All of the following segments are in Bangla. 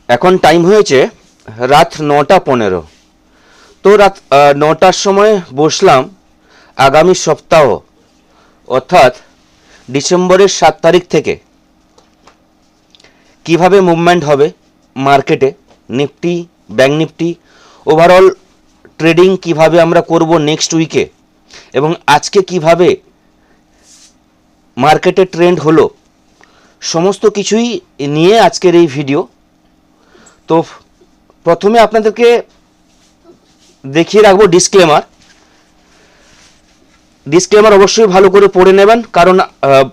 এখন টাইম হয়েছে রাত 9:15। তো রাত 9টার সময় বসলাম আগামী সপ্তাহ অর্থাৎ ডিসেম্বরের 7 তারিখ থেকে কিভাবে মুভমেন্ট হবে মার্কেটে, Nifty, bank Nifty, overall trading কিভাবে আমরা করব নেক্সট উইকে, এবং আজকে কিভাবে মার্কেটে ট্রেন্ড হলো, সমস্ত কিছুই নিয়ে আজকের এই ভিডিও। তো প্রথমে আপনাদেরকে দেখিয়ে রাখবো ডিসক্লেমার অবশ্যই ভালো করে পড়ে নেবেন, কারণ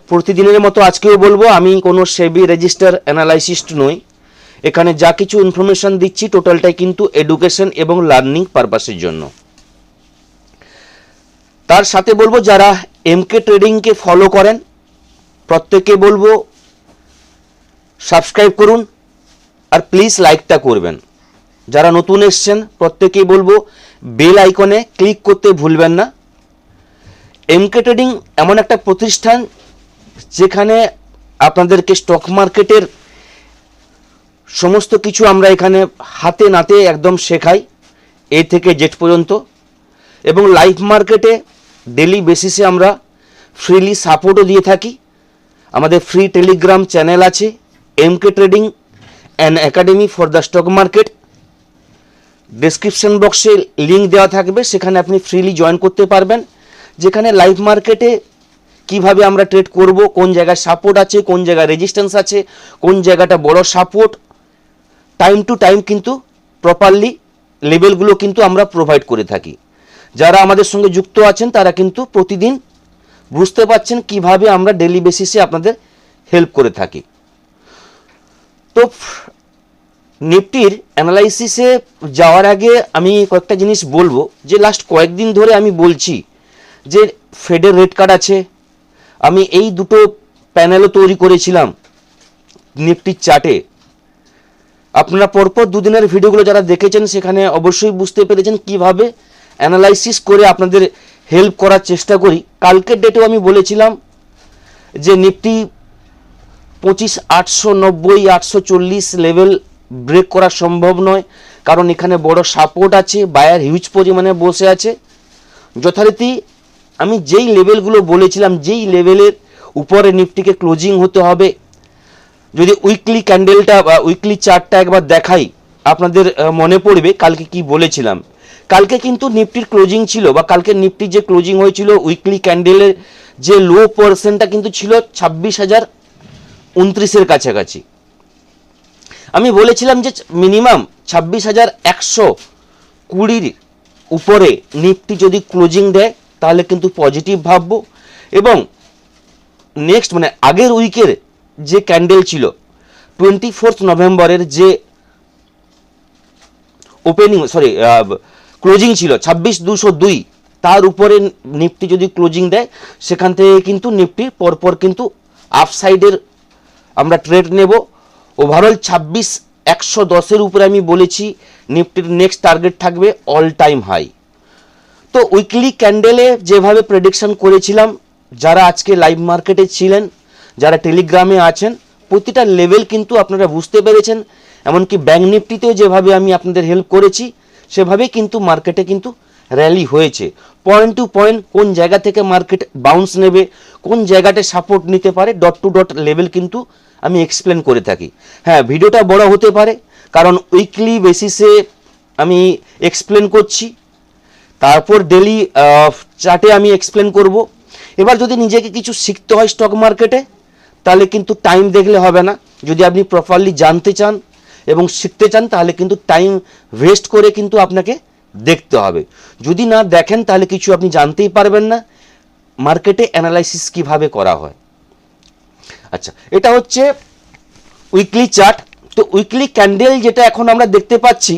প্রতিদিনের মতো আজকেও বলবো আমি কোনো সেবি রেজিস্টার অ্যানালাইসিস্ট নই। এখানে যা কিছু ইনফরমেশন দিচ্ছি টোটালটাই কিন্তু এডুকেশন এবং লার্নিং পারপাসের জন্য। তার সাথে বলবো যারা এমকে ট্রেডিংকে ফলো করেন প্রত্যেককে বলবো সাবস্ক্রাইব করুন আর প্লিজ লাইকটা করবেন। যারা নতুন এসছেন প্রত্যেকেই বলবো বেল আইকনে ক্লিক করতে ভুলবেন না। এমকে ট্রেডিং এমন একটা প্রতিষ্ঠান যেখানে আপনাদেরকে স্টক মার্কেটের সমস্ত কিছু আমরা এখানে হাতে নাতে একদম শেখাই, এ থেকে জেড পর্যন্ত, এবং লাইভ মার্কেটে ডেলি বেসিসে আমরা ফ্রিলি সাপোর্টও দিয়ে থাকি। আমাদের ফ্রি টেলিগ্রাম চ্যানেল আছে, MK trading and academy for the stock market. Description বক্সে লিঙ্ক দেওয়া থাকবে, সেখানে আপনি ফ্রিলি জয়েন করতে পারবেন, যেখানে লাইভ মার্কেটে কিভাবে আমরা ট্রেড করব, কোন জায়গায় সাপোর্ট আছে, কোন জায়গায় রেজিস্ট্যান্স আছে, কোন জায়গাটা বড় সাপোর্ট, টাইম টু টাইম কিন্তু প্রপারলি লেভেলগুলো কিন্তু আমরা প্রোভাইড করে থাকি। যারা আমাদের সঙ্গে যুক্ত আছেন তারা কিন্তু প্রতিদিন বুঝতে পারছেন কিভাবে আমরা ডেলি বেসিসে আপনাদের হেল্প করে থাকি। তো নিফটির অ্যানালাইসিসে যাওয়ার আগে আমি কয়েকটা জিনিস বলবো, যে লাস্ট কয়েকদিন ধরে আমি বলছি যে ফেডের রেট কার্ড আছে। আমি এই দুটো প্যানেলও তৈরি করেছিলাম নিফটির চার্টে। আপনারা পরপর দুদিনের ভিডিওগুলো যারা দেখেছেন সেখানে অবশ্যই বুঝতে পেরেছেন কিভাবে অ্যানালাইসিস করে আপনাদের হেল্প করার চেষ্টা করি। কালকের ডেটেও আমি বলেছিলাম যে নিফটি 25,890 840 লেভেল ব্রেক করা সম্ভব নয়, কারণ এখানে বড় সাপোর্ট আছে, বায়ার হিউজ পরিমাণে বসে আছে। যথারীতি আমি যেই লেভেলগুলো বলেছিলাম, যেই লেভেলের উপরে নিফটিকে ক্লোজিং হতে হবে, যদি উইকলি ক্যান্ডেলটা বা উইকলি চার্টটা একবার দেখাই আপনাদের মনে পড়বে কালকে কি বলেছিলাম। কালকে কিন্তু নিফটির ক্লোজিং ছিল, বা কালকে নিফটির যে ক্লোজিং হয়েছিল উইকলি ক্যান্ডেলের যে লো পার্সেন্টটা কিন্তু ছিল 26,029-এর কাছাকাছি। আমি বলেছিলাম যে মিনিমাম 26,120-র উপরে নিফটি যদি ক্লোজিং দেয় তাহলে কিন্তু পজিটিভ ভাববো, এবং নেক্সট মানে আগের উইকের যে ক্যান্ডেল ছিল 24 নভেম্বরের যে ক্লোজিং ছিল 26,202, তার উপরে নিফটি যদি ক্লোজিং দেয় সেখান থেকে কিন্তু নিফটি পরপর কিন্তু আপসাইডের আমরা ট্রেড নেব। ওভারঅল 26,110-এর উপরে আমি বলেছি নিফটির নেক্সট টার্গেট থাকবে অল টাইম হাই। তো উইকলি ক্যান্ডেলে যেভাবে প্রেডিকশন করেছিলাম, যারা আজকে লাইভ মার্কেটে ছিলেন, যারা টেলিগ্রামে আছেন, প্রতিটা লেভেল কিন্তু আপনারা বুঝতে পেরেছেন। এমনকি ব্যাঙ্ক নিফটিতেও যেভাবে আমি আপনাদের হেল্প করেছি সেভাবেই কিন্তু মার্কেটে কিন্তু র্যালি হয়েছে। পয়েন্ট টু পয়েন্ট কোন জায়গা থেকে মার্কেট বাউন্স নেবে, কোন জায়গাতে সাপোর্ট নিতে পারে, ডট টু ডট লেভেল কিন্তু আমি এক্সপ্লেন করে থাকি। হ্যাঁ, ভিডিওটা বড় হতে পারে কারণ উইকলি বেসিসে আমি এক্সপ্লেন করছি, তারপর ডেলি চার্টে আমি এক্সপ্লেন করব। এবার যদি নিজেকে কিছু শিখতে হয় স্টক মার্কেটে তাহলে কিন্তু টাইম দেখলে হবে না। যদি আপনি প্রপারলি জানতে চান এবং শিখতে চান তাহলে কিন্তু টাইম ওয়েস্ট করে কিন্তু আপনাকে দেখতে হবে। যদি না দেখেন তাহলে কিছু আপনি জানতেই পারবেন না মার্কেটে অ্যানালাইসিস কিভাবে করা হয়। আচ্ছা, এটা হচ্ছে উইকলি চার্ট। তো উইকলি ক্যান্ডেল যেটা এখন আমরা দেখতে পাচ্ছি,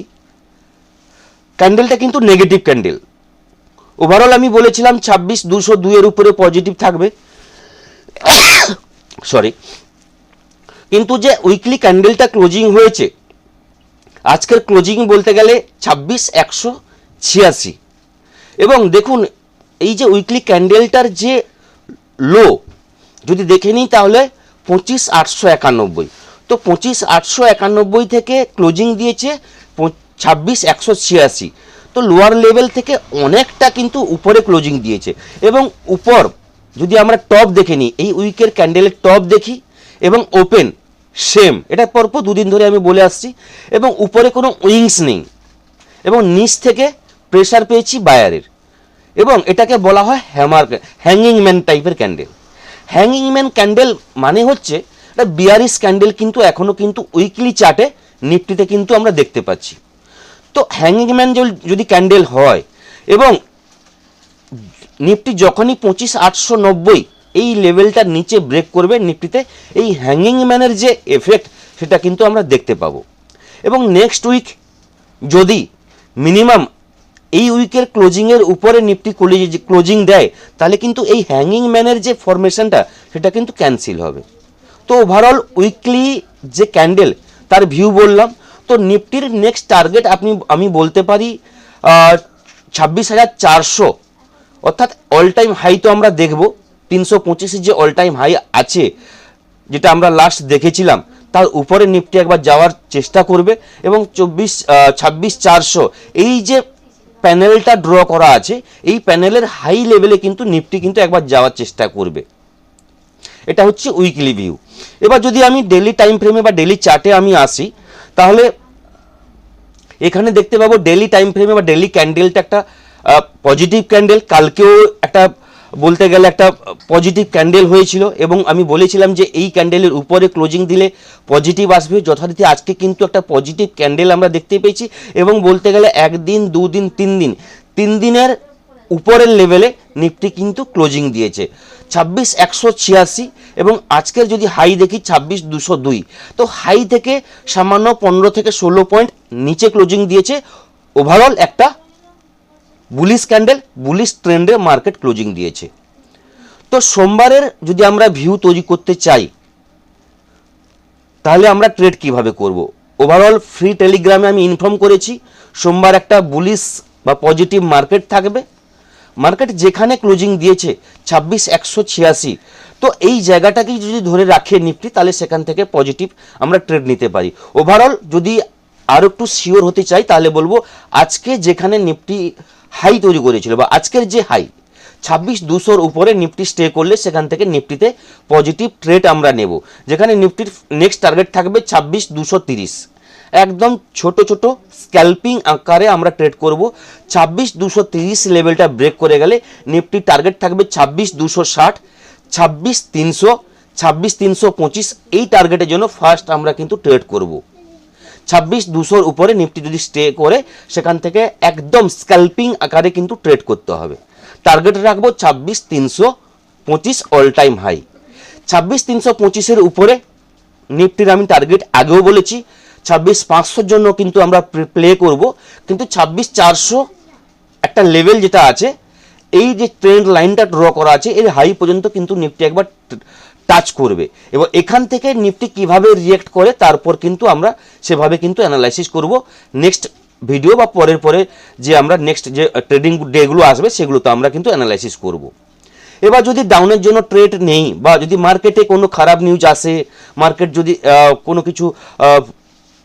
ক্যান্ডেলটা কিন্তু নেগেটিভ ক্যান্ডেল। ওভারঅল আমি বলেছিলাম 26,202-এর উপরে পজিটিভ থাকবে, কিন্তু যে উইকলি ক্যান্ডেলটা ক্লোজিং হয়েছে, আজকের ক্লোজিং বলতে গেলে 26,186, এবং দেখুন এই যে উইকলি ক্যান্ডেলটার যে লো যদি দেখে নিই তাহলে 25,891। তো 25,891 থেকে ক্লোজিং দিয়েছে 26,186। তো লোয়ার লেভেল থেকে অনেকটা কিন্তু উপরে ক্লোজিং দিয়েছে। এবং উপর যদি আমরা টপ দেখে নিই, এই উইকের ক্যান্ডেলের টপ দেখি এবং ওপেন সেম, এটা পরপর দুদিন ধরে আমি বলে আসছি। এবং উপরে কোনো উইংস নেই এবং নিচ থেকে প্রেসার পেয়েছি বায়ারের, এবং এটাকে বলা হয় হ্যাঙ্গিং ম্যান টাইপের ক্যান্ডেল। হ্যাঙ্গিং ম্যান ক্যান্ডেল মানে হচ্ছে একটা বিয়ারিশ ক্যান্ডেল কিন্তু এখনও কিন্তু উইকলি চার্টে নিফটিতে কিন্তু আমরা দেখতে পাচ্ছি। তো হ্যাঙ্গিং ম্যান যদি ক্যান্ডেল হয় এবং নিফটি যখনই 25,890 এই লেভেলটার নিচে ব্রেক করবে, নিফটিতে এই হ্যাঙ্গিং ম্যানের যে এফেক্ট সেটা কিন্তু আমরা দেখতে পাবো। এবং নেক্সট উইক যদি মিনিমাম এই উইকের ক্লোজিংয়ের উপরে নিফটি ক্লোজিং দেয়, তাহলে কিন্তু এই হ্যাঙ্গিং ম্যানের যে ফরমেশনটা সেটা কিন্তু ক্যান্সেল হবে। তো ওভারঅল উইকলি যে ক্যান্ডেল তার ভিউ বললাম। তো নিফটির নেক্সট টার্গেট আমি বলতে পারি 26,400, অর্থাৎ অল টাইম হাই তো আমরা দেখব 325 যে অল টাইম হাই আছে যেটা আমরা লাস্ট দেখেছিলাম, তার উপরে নিফটি একবার যাওয়ার চেষ্টা করবে। এবং 26,400 এই যে প্যানেলটা ড্র করা আছে, এই প্যানেলের হাই লেভেলে কিন্তু নিফটি কিন্তু একবার যাওয়ার চেষ্টা করবে। এটা হচ্ছে উইকলি ভিউ। এবার যদি আমি ডেলি টাইম ফ্রেমে বা ডেলি চার্টে আমি আসি, তাহলে এখানে দেখতে পাবো ডেলি টাইম ফ্রেমে বা ডেলি ক্যান্ডেলটা একটা পজিটিভ ক্যান্ডেল। কালকেও একটা বলতে গেলে একটা পজিটিভ ক্যান্ডেল হয়েছিল এবং আমি বলেছিলাম যে এই ক্যান্ডেলের উপরে ক্লোজিং দিলে পজিটিভ আসবে। যথারীতি আজকে কিন্তু একটা পজিটিভ ক্যান্ডেল আমরা দেখতে পেয়েছি এবং বলতে গেলে একদিন, দুদিন, তিন দিনের উপরের লেভেলে নিফটি কিন্তু ক্লোজিং দিয়েছে 26,186। এবং আজকের যদি হাই দেখি 26,202, তো হাই থেকে সামান্য 15 থেকে 16 পয়েন্ট নিচে ক্লোজিং দিয়েছে। ওভারঅল একটা বুলিশ ক্যান্ডেল, বুলিশ ট্রেন্ডে মার্কেট ক্লোজিং দিয়েছে। তো সোমবারের যদি আমরা ভিউ তৈরি করতে চাই, তাহলে আমরা ট্রেড কিভাবে করব, ওভারঅল ফ্রি টেলিগ্রামে আমি ইনফর্ম করেছি। সোমবার একটা বুলিশ বা পজিটিভ মার্কেট থাকবে। মার্কেট যেখানে ক্লোজিং দিয়েছে 26,186, তো এই জায়গাটাকে যদি ধরে রাখে নিফটি, তাহলে সেখান থেকে পজিটিভ আমরা ট্রেড নিতে পারি। ওভারঅল যদি আরও একটু শিওর হতে চাই, তাহলে বলবো আজকে যেখানে নিফটি হাই তৈরি করেছিল বা আজকের যে হাই 26,200 উপরে নিফটি স্টে করলে সেখান থেকে নিফটিতে পজিটিভ ট্রেড আমরা নেব, যেখানে নিফটির নেক্সট টার্গেট থাকবে 26,230। একদম ছোট ছোট স্ক্যাল্পিং আকারে আমরা ট্রেড করব। 26,230 লেভেলটা ব্রেক করে গেলে নিফটি টার্গেট থাকবে 26,260, 26,300, 26,325। এই টার্গেটের জন্য ফার্স্ট আমরা কিন্তু ট্রেড করব। 26,200 উপরে নিফটি যদি স্টে করে, সেখান থেকে একদম স্ক্যাল্পিং আকারে কিন্তু ট্রেড করতে হবে। টার্গেট রাখবো 26,325 অল টাইম হাই। 26,325 উপরে নিফটির আমি টার্গেট আগেও বলেছি 26,500 জন্য কিন্তু আমরা প্লে করব। কিন্তু 26,400 একটা লেভেল যেটা আছে, এই যে ট্রেন্ড লাইনটা ড্র করা আছে, এর হাই পর্যন্ত কিন্তু নিফটি একবার টাচ করবে এবং এখান থেকে নিফটি কিভাবে রিয়েক্ট করে তারপর কিন্তু আমরা সেভাবে কিন্তু অ্যানালাইসিস করব নেক্সট ভিডিও বা পরে যে আমরা নেক্সট যে ট্রেডিং ডেগুলো আসবে সেগুলোতে আমরা কিন্তু অ্যানালাইসিস করব। এবার যদি ডাউনের জন্য ট্রেড নেই বা যদি মার্কেটে কোনো খারাপ নিউজ আসে, মার্কেট যদি কোনো কিছু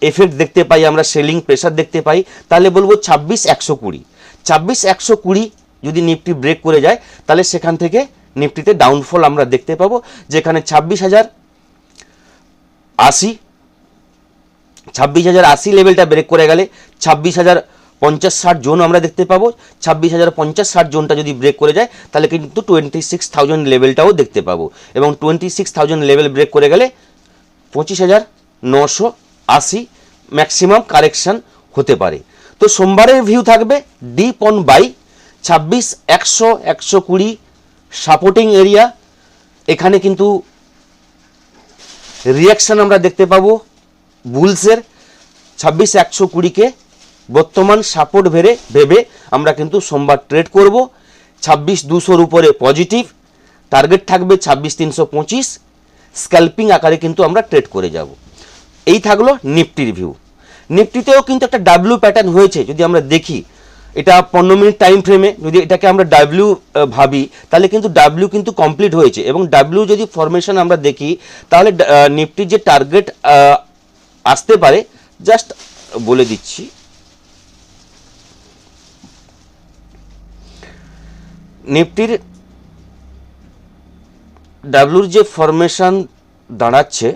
এফেক্ট দেখতে পাই, আমরা সেলিং প্রেসার দেখতে পাই, তাহলে বলবো 26,120। 26,120 যদি নিফটি ব্রেক করে যায়, তাহলে সেখান থেকে নিফটিতে ডাউনফল আমরা দেখতে পাবো, যেখানে 26,080 লেভেলটা ব্রেক করে গেলে 26,050-60 জোন আমরা দেখতে পাবো। 26,050-60 জোনটা যদি ব্রেক করে যায়, তাহলে কিন্তু 26,000 লেভেলটাও দেখতে পাবো এবং 26,000 লেভেল ব্রেক করে গেলে 25,980 ম্যাক্সিমাম কারেকশন হতে পারে। তো সোমবারের ভিউ থাকবে dip on buy 26,100, 120 supporting area. এখানে কিন্তু রিয়াকশন আমরা দেখতে পাবো বুলসের। 26,120কে বর্তমান সাপোর্ট ভেবে আমরা কিন্তু সোমবার ট্রেড করব। 26,200 উপরে পজিটিভ টার্গেট থাকবে 26,325। স্ক্যাল্পিং আকারে কিন্তু আমরা ট্রেড করে যাব। এই থাকলো নিফটির ভিউ। নিফটিতেও কিন্তু একটা ডাব্লিউ প্যাটার্ন হয়েছে, যদি আমরা দেখি এটা 15 মিনিট টাইম ফ্রেমে যদি এটাকে আমরা ডাব্লিউ ভাবি, তাহলে কিন্তু ডাব্লিউ কিন্তু কমপ্লিট হয়েছে। এবং ডাব্লিউ যদি ফরমেশন আমরা দেখি, তাহলে নিফটির যে টার্গেট আসতে পারে, জাস্ট বলে দিচ্ছি, নিফটির ডাব্লিউর যে ফরমেশন দাঁড়াচ্ছে,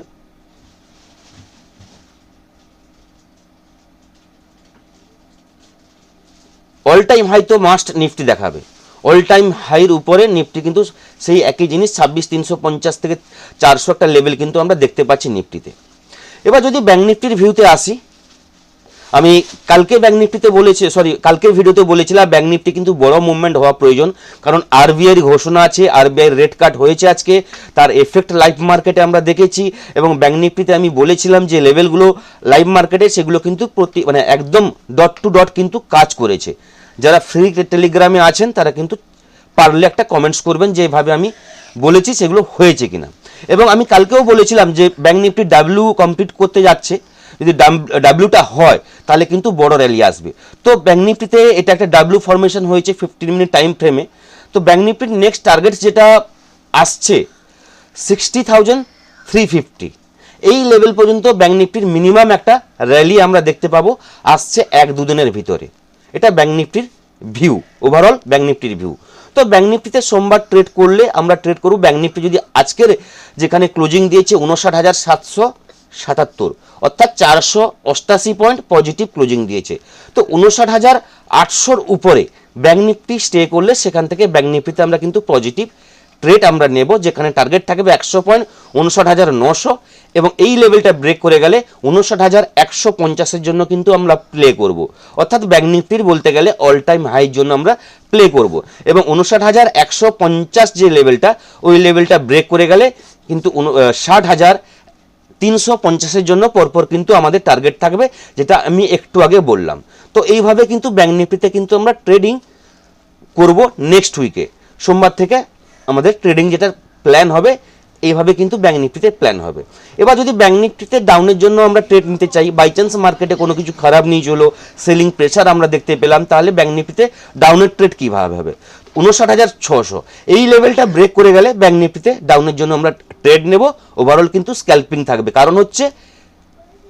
অল টাইম হাই তো মাস্ট নিফটি দেখাবে, অল টাইম হাইয়ের উপরে নিফটি কিন্তু সেই একই জিনিস 26,350 থেকে 400 একটা লেভেল কিন্তু আমরা দেখতে পাচ্ছি নিফটিতে। এবার যদি ব্যাঙ্ক নিফটির ভিউতে আসি, আমি কালকে ব্যাঙ্ক নিফটিতে কালকের ভিডিওতে বলেছিলাম ব্যাঙ্ক নিফটি কিন্তু বড় মুভমেন্ট হওয়া প্রয়োজন, কারণ আরবিআইয়ের ঘোষণা আছে, আরবিআইয়ের রেট কাট হয়েছে আজকে, তার এফেক্ট লাইভ মার্কেটে আমরা দেখেছি। এবং ব্যাঙ্ক নিফটিতে আমি বলেছিলাম যে লেভেলগুলো লাইভ মার্কেটে সেগুলো কিন্তু একদম ডট টু ডট কিন্তু কাজ করেছে। যারা ফ্রি টেলিগ্রামে আছেন তারা কিন্তু পারলে একটা কমেন্টস করবেন যে এভাবে আমি বলেছি সেগুলো হয়েছে কিনা। এবং আমি কালকেও বলেছিলাম যে ব্যাঙ্ক নিফটি ডাব্লিউ কমপ্লিট করতে যাচ্ছে, যদি ডাব্লিউটা হয় তাহলে কিন্তু বড় র্যালি আসবে। তো ব্যাঙ্ক নিফটিতে এটা একটা ডাব্লিউ ফরমেশন হয়েছে 15 মিনিট টাইম ফ্রেমে। তো ব্যাঙ্ক নিফটির নেক্সট টার্গেট যেটা আসছে 60,350, এই লেভেল পর্যন্ত ব্যাঙ্ক নিফটির মিনিমাম একটা র্যালি আমরা দেখতে পাবো আসছে 1-2 দিনের ভিতরে। এটা ব্যাঙ্ক নিফটির ভিউ, ওভারঅল ব্যাঙ্ক নিফটির ভিউ। তো ব্যাঙ্ক নিফটিতে সোমবার ট্রেড করলে আমরা ট্রেড করব, ব্যাঙ্ক নিফটি যদি আজকের যেখানে ক্লোজিং দিয়েছে 59,777, অর্থাৎ 488 পয়েন্ট পজিটিভ ক্লোজিং দিয়েছে। তো 59,800 উপরে ব্যাঙ্ক নিফটি স্টে করলে সেখান থেকে ব্যাঙ্ক নিফটিতে আমরা কিন্তু পজিটিভ ট্রেড আমরা নেব, যেখানে টার্গেট থাকবে 100 পয়েন্ট 59,900, এবং এই লেভেলটা ব্রেক করে গেলে 59,150-এর জন্য কিন্তু আমরা প্লে করব। অর্থাৎ ব্যাঙ্ক নিফটির বলতে গেলে অল টাইম হাইয়ের জন্য আমরা প্লে করব। এবং 59,150 যে লেভেলটা, ওই লেভেলটা ব্রেক করে গেলে কিন্তু 60,350-এর জন্য পরপর কিন্তু আমাদের টার্গেট থাকবে, যেটা আমি একটু আগে বললাম। তো এইভাবে কিন্তু ব্যাঙ্ক নিফটিতে কিন্তু আমরা ট্রেডিং করব নেক্সট উইকে। সোমবার থেকে আমাদের ট্রেডিং যেটা প্ল্যান হবে, এইভাবে কিন্তু ব্যাঙ্ক নিফটিতে প্ল্যান হবে। এবার যদি ব্যাঙ্ক নিফটিতে ডাউনের জন্য আমরা ট্রেড নিতে চাই, বাই চান্স মার্কেটে কোনো কিছু খারাপ নিউজ হলো, সেলিং প্রেশার আমরা দেখতে পেলাম, তাহলে ব্যাঙ্ক নিফটিতে ডাউনের ট্রেড কীভাবে হবে? 59,600 এই লেভেলটা ব্রেক করে গেলে ব্যাঙ্ক নিফটিতে ডাউনের জন্য আমরা ট্রেড নেব। ওভারঅল কিন্তু স্ক্যাল্পিং থাকবে, কারণ হচ্ছে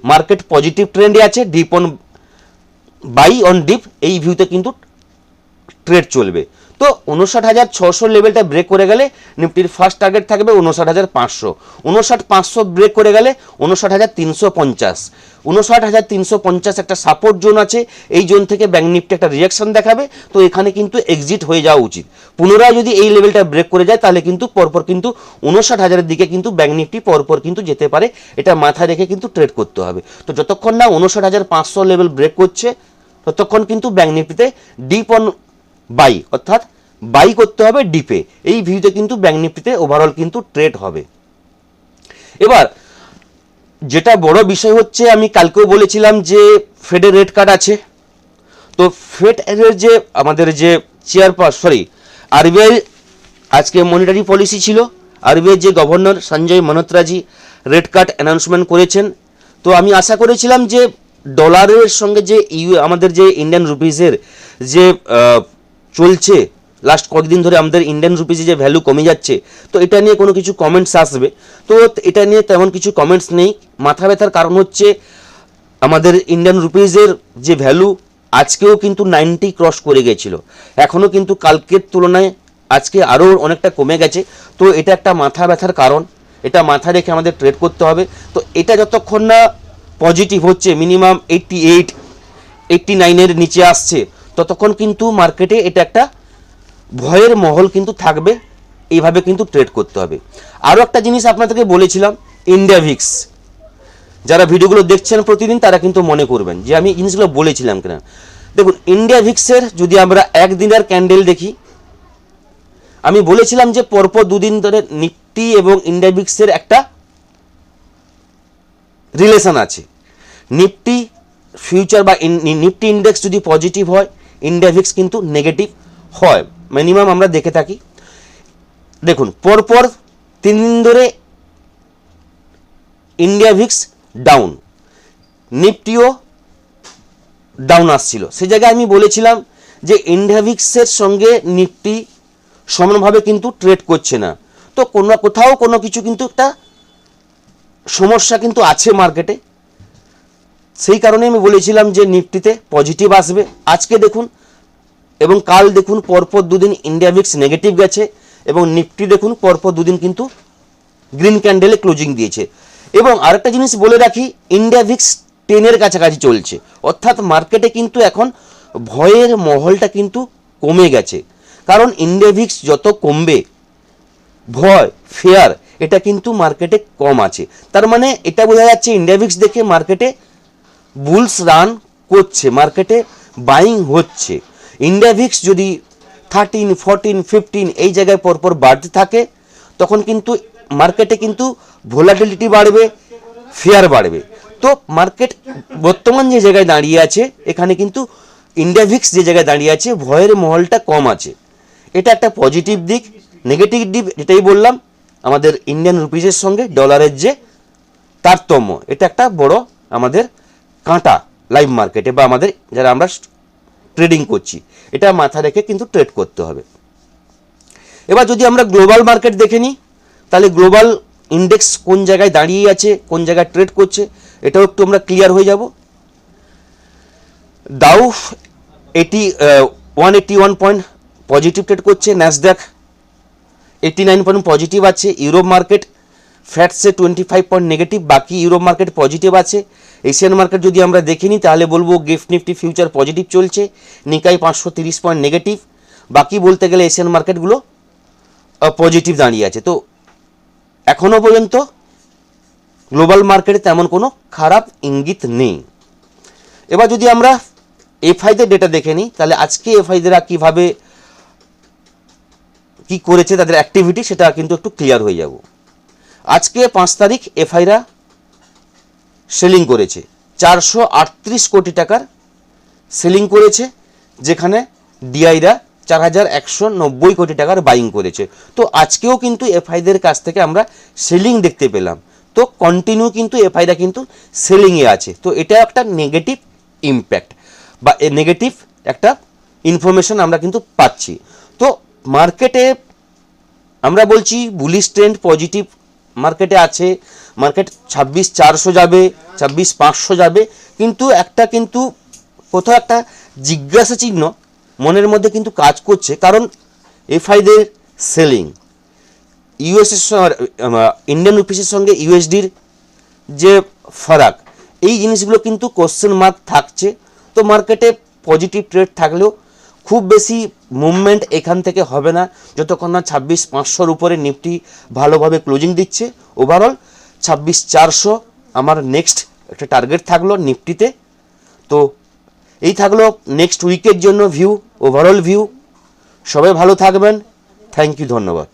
মার্কেট পজিটিভ ট্রেন্ডে আছে, dip on buy on dip, এই ভিউতে কিন্তু ট্রেড চলবে। তো 59,600 লেভেলটা ব্রেক করে গেলে নিফটির ফার্স্ট টার্গেট থাকবে 59,500, 59,500 ব্রেক করে গেলে 59,350, 59,350 একটা সাপোর্ট জোন আছে, এই জোন থেকে ব্যাঙ্ক নিফটি একটা রিয়াকশন দেখাবে। তো এখানে কিন্তু এক্সিট হয়ে যাওয়া উচিত। পুনরায় যদি এই লেভেলটা ব্রেক করে যায় তাহলে কিন্তু পরপর কিন্তু 59,000-এর দিকে কিন্তু ব্যাঙ্ক নিফটি পরপর কিন্তু যেতে পারে, এটা মাথায় রেখে কিন্তু ট্রেড করতে হবে। তো যতক্ষণ না 59,500 লেভেল ব্রেক করছে ততক্ষণ কিন্তু ব্যাঙ্ক নিফটিতে ডিপ অন বাই, অর্থাৎ বাই করতে হবে ডিপে, এই ভিউতে কিন্তু ব্যাঙ্ক নিফটিতে ওভারঅল কিন্তু ট্রেড হবে। এবার যেটা বড় বিষয় হচ্ছে, আমি কালকেও বলেছিলাম যে ফেডের রেট কার্ড আছে। তো ফেডের যে আমাদের যে আরবিআই আজকে মনিটারি পলিসি ছিল, আরবিআই যে গভর্নর সঞ্জয় মনোত্রাজি রেট কার্ড অ্যানাউন্সমেন্ট করেছেন। তো আমি আশা করেছিলাম যে ডলারের সঙ্গে যে আমাদের যে ইন্ডিয়ান রুপিসের যে চলছে লাস্ট কয়েকদিন ধরে, আমাদের ইন্ডিয়ান রুপিসে যে ভ্যালু কমে যাচ্ছে, তো এটা নিয়ে কোনো কিছু কমেন্টস আসবে। তো এটা নিয়ে তেমন কিছু কমেন্টস নেই। মাথা ব্যথার কারণ হচ্ছে আমাদের ইন্ডিয়ান রুপিসের যে ভ্যালু আজকেও কিন্তু 90 ক্রস করে গেছিল, এখনও কিন্তু কালকের তুলনায় আজকে আরও অনেকটা কমে গেছে। তো এটা একটা মাথা ব্যথার কারণ, এটা মাথা রেখে আমাদের ট্রেড করতে হবে। তো এটা যতক্ষণ না পজিটিভ হচ্ছে, মিনিমাম 88, 89-এর নিচে আসছে, ততক্ষণ কিন্তু মার্কেটে এটা একটা ভয়ের মহল কিন্তু থাকবে, এইভাবে কিন্তু ট্রেড করতে হবে। আরও একটা জিনিস আপনাদেরকে বলেছিলাম, ইন্ডিয়া ভিক্স, যারা ভিডিওগুলো দেখছেন প্রতিদিন তারা কিন্তু মনে করবেন যে আমি জিনিসগুলো বলেছিলাম কিনা। দেখুন, ইন্ডিয়া ভিক্সের যদি আমরা একদিনের ক্যান্ডেল দেখি, আমি বলেছিলাম যে পরপর দুদিন ধরে নিফটি এবং ইন্ডিয়া ভিক্সের একটা রিলেশন আছে। নিফটি ফিউচার বা নিফটি ইন্ডেক্স যদি পজিটিভ হয়, ইন্ডিয়া ভিক্স কিন্তু নেগেটিভ হয়, মিনিমাম আমরা দেখে থাকি। দেখুন, পরপর 3 দিন ধরে ইন্ডিয়া ভিক্স ডাউন, নিফটিও ডাউন আসছিল। সে জায়গায় আমি বলেছিলাম যে ইন্ডিয়া ভিক্সের সঙ্গে নিফটি সমানভাবে কিন্তু ট্রেড করছে না। তো কোথাও কোনো কিছু কিন্তু একটা সমস্যা কিন্তু আছে মার্কেটে। সেই কারণে আমি বলেছিলাম যে নিফটিতে পজিটিভ আসবে। আজকে দেখুন এবং কাল দেখুন পরপর দুদিন ইন্ডিয়া ভিক্স নেগেটিভ গেছে এবং নিফটি দেখুন পরপর দুদিন কিন্তু গ্রিন ক্যান্ডেলে ক্লোজিং দিয়েছে। এবং আরেকটা জিনিস বলে রাখি, ইন্ডিয়া ভিক্স 10-এর কাছাকাছি চলছে, অর্থাৎ মার্কেটে কিন্তু এখন ভয়ের মহলটা কিন্তু কমে গেছে। কারণ ইন্ডিয়া ভিক্স যত কমবে ভয় ফেয়ার এটা কিন্তু মার্কেটে কম আছে। তার মানে এটা বোঝা যাচ্ছে ইন্ডিয়া ভিক্স দেখে মার্কেটে বুলস রান করছে, মার্কেটে বাইং হচ্ছে। ইন্ডিয়া ভিক্স যদি 13, 14, 15 এই জায়গায় পরপর বাড়তে থাকে তখন কিন্তু মার্কেটে কিন্তু ভোলাটিলিটি বাড়বে, ফেয়ার বাড়বে। তো মার্কেট বর্তমান যে জায়গায় দাঁড়িয়ে আছে এখানে কিন্তু ইন্ডিয়া ভিক্স যে জায়গায় দাঁড়িয়ে আছে ভয়ের মহলটা কম আছে, এটা একটা পজিটিভ দিক। নেগেটিভ দিক যেটাই বললাম, আমাদের ইন্ডিয়ান রুপিসের সঙ্গে ডলারের যে তারতম্য, এটা একটা বড় আমাদের কাঁটা লাইভ মার্কেটে বা আমাদের যারা আমরা ট্রেডিং করছি, এটা মাথা রেখে কিন্তু ট্রেড করতে হবে। এবার যদি আমরা গ্লোবাল মার্কেট দেখে নিই তাহলে গ্লোবাল ইন্ডেক্স কোন জায়গায় দাঁড়িয়ে আছে, কোন জায়গায় ট্রেড করছে, এটাও একটু আমরা ক্লিয়ার হয়ে যাব। ডাউ 181 পয়েন্ট পজিটিভ ট্রেড করছে, ন্যাসড্যাক 89 পয়েন্ট পজিটিভ আছে, ইউরোপ মার্কেট ফ্যাটসে 25 পয়েন্ট নেগেটিভ, বাকি ইউরোপ মার্কেট পজিটিভ আছে। এশিয়ান মার্কেট যদি আমরা দেখে নিই তাহলে বলবো গিফট নিফটি ফিউচার পজিটিভ চলছে, নিকাই 530 পয়েন্ট নেগেটিভ, বাকি বলতে গেলে এশিয়ান মার্কেটগুলো পজিটিভ দাঁড়িয়ে আছে। তো এখনও পর্যন্ত গ্লোবাল মার্কেটে তেমন কোনো খারাপ ইঙ্গিত নেই। এবার যদি আমরা এফআইদের ডেটা দেখে নিই তাহলে আজকে এফআইদেরা কীভাবে কি করেছে, তাদের অ্যাক্টিভিটি, সেটা কিন্তু একটু ক্লিয়ার হয়ে যাব। আজকে 5 তারিখ এফআইরা সেলিং করেছে 438 কোটি টাকার সেলিং করেছে, যেখানে ডিআইরা 4190 কোটি টাকার বাইং করেছে। তো আজকেও কিন্তু এফআইদের কাছ থেকে আমরা সেলিং দেখতে পেলাম। তো কন্টিনিউ কিন্তু এফআইরা কিন্তু সেলিংয়ে আছে। তো এটা একটা নেগেটিভ ইম্প্যাক্ট বা নেগেটিভ একটা ইনফরমেশন আমরা কিন্তু পাচ্ছি। তো মার্কেটে আমরা বলছি বুলিশ ট্রেন্ড পজিটিভ মার্কেটে আছে, মার্কেট 26,400 যাবে, 26,500 যাবে, কিন্তু কোথাও একটা জিজ্ঞাসা চিহ্ন মনের মধ্যে কিন্তু কাজ করছে। কারণ এফআইদের সেলিং, ইউএসএর ইন্ডিয়ান রুপিসের সঙ্গে ইউএসডির যে ফারাক, এই জিনিসগুলো কিন্তু কোশ্চেন মার্ক থাকছে। তো মার্কেটে পজিটিভ ট্রেড থাকলেও খুব বেশি মুভমেন্ট এখান থেকে হবে না যতক্ষণ না 26,500 উপরে নিফটি ভালোভাবে ক্লোজিং দিচ্ছে। ওভারঅল 26,400 আমার নেক্সট একটা টার্গেট থাকলো নিফটিতে। তো এই থাকলো নেক্সট উইকের জন্য ভিউ, ওভারঅল ভিউ। সবাই ভালো থাকবেন, থ্যাংক ইউ, ধন্যবাদ।